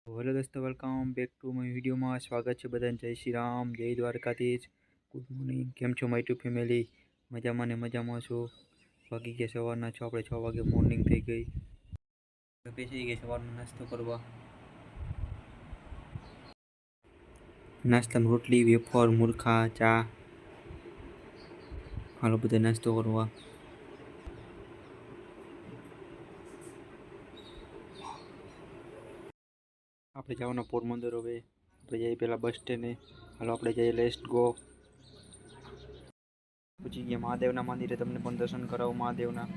Hello દોસ્તો, welcome back to my વિડીયોમાં સ્વાગત છે બધાને. જય શ્રી રામ, જય દ્વારકાધીશ. Good morning. કેમ છો માય ટુ ફેમિલી? મજામાં ને મજામાં છો? વાગી ગયા સવારના આપણે 6 વાગે મોર્નિંગ થઈ ગઈ. બેસી ગઈ સવારનો નાસ્તો કરવા. નાસ્તામાં રોટલી, વેફર, મૂર્ખા, ચા. હાલો બધા નાસ્તો કરવા. આપણે જવાના પોરબંદર. હવે આપણે જઈએ પહેલાં બસ સ્ટેન્ડે. હાલો આપણે જઈએ. Let's go. પછી ગયા મહાદેવના મંદિરે. તમને પણ દર્શન કરાવો મહાદેવના.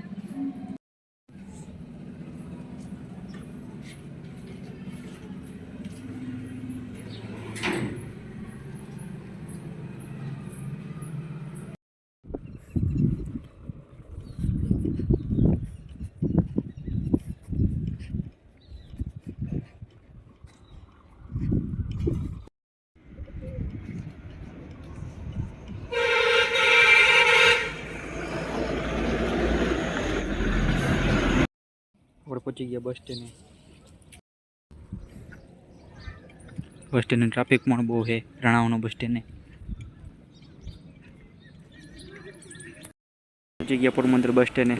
આપણે પહોંચી ગયા બસ સ્ટેન્ડે. બસ સ્ટેન્ડ ટ્રાફિક પણ બહુ છે. રણાવાનો બસ સ્ટેન્ડે પહોંચી ગયા. પોરબંદર બસ સ્ટેન્ડે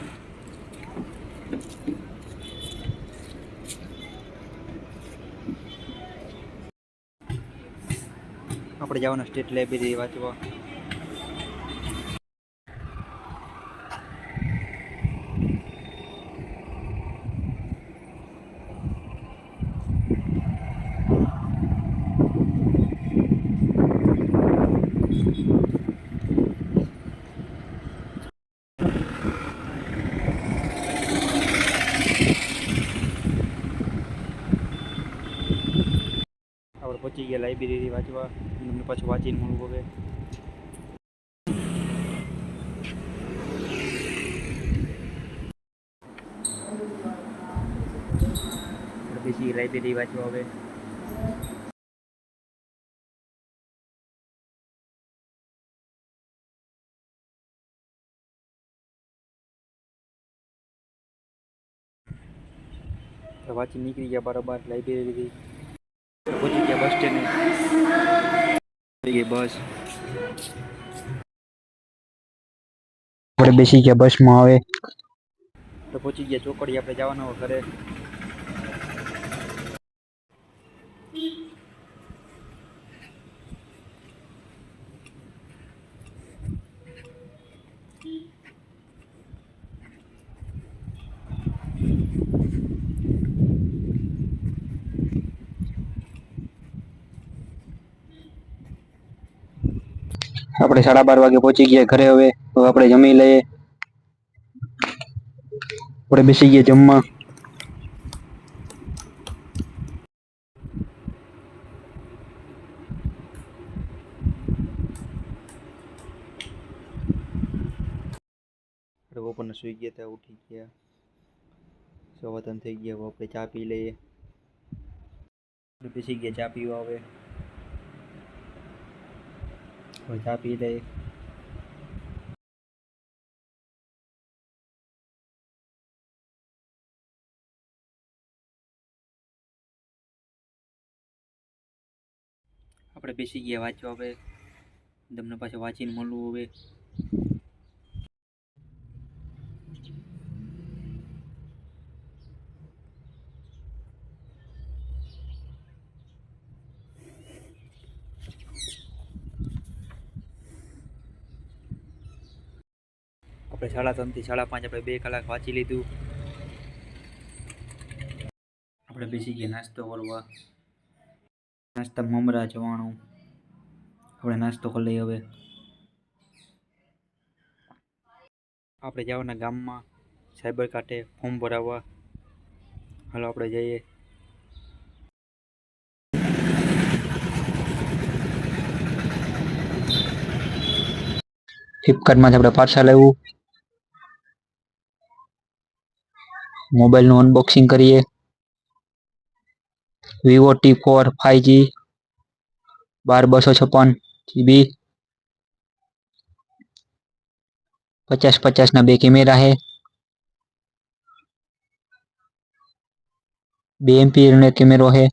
આપણે જવાના સ્ટેટ લાઇબ્રેરી વાંચવા. આપણે પહોંચી ગયા લાઇબ્રેરી વાંચવા. તમને પાછું વાંચીને મળવું હવે. આપણે બેસી લાઇબ્રેરી વાંચવા હવે. વાંચી નીકળી ગયા બરાબર લાઇબ્રેરીથી. પહોંચી ગયા બસ સ્ટેન્ડે. થઈ ગઈ બસ. આપણે બેસી ગયા બસમાં હવે. તો પહોંચી ગયા ચોકડી. આપણે જવાનું ઘરે. આપણે 12:30 વાગે પહોંચી ગયા ઘરે. હવે આપણે જમી લઈએ. આપણે બેસી ગયા જમવા. આપણે બપોરના સૂઈ ગયા હતા. ઉઠી ગયા. 3:15 થઈ ગયા. આપણે ચા પી લઈએ. આપણે બેસી ગયા ચા પીવા હવે. ચા પી લઈએ. આપણે બેસી ગયા વાંચવા હવે. તમને પાછું વાંચીને મળવું હવે. આપણે 3:30 થી 5:30 આપણે 2 કલાક વાંચી લીધું. આપણે બેસી ગયા નાસ્તો કરવા. નાસ્તા મમરા જવાનું. આપણે નાસ્તો કરી લઈએ હવે. આપણે જવાના ગામમાં સાયબર કાંઠે ફોર્મ ભરાવવા. હાલો આપણે જઈએ. ફ્લિપકાર્ટમાંથી આપણે પાર્સલ આવ્યું. મોબાઈલનું અનબોક્સિંગ કરીએ. Vivo T4 5G 12/256 GB 50-50 ના 2 કેમેરા है. 2 MP નો કેમેરો है.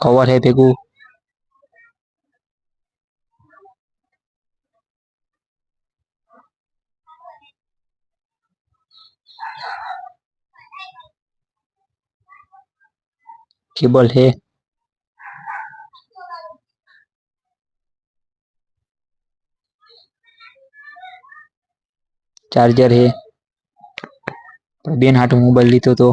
कवर है भेगू केबल है चार्जर है बेन हाटू मोबाइल लीधो तो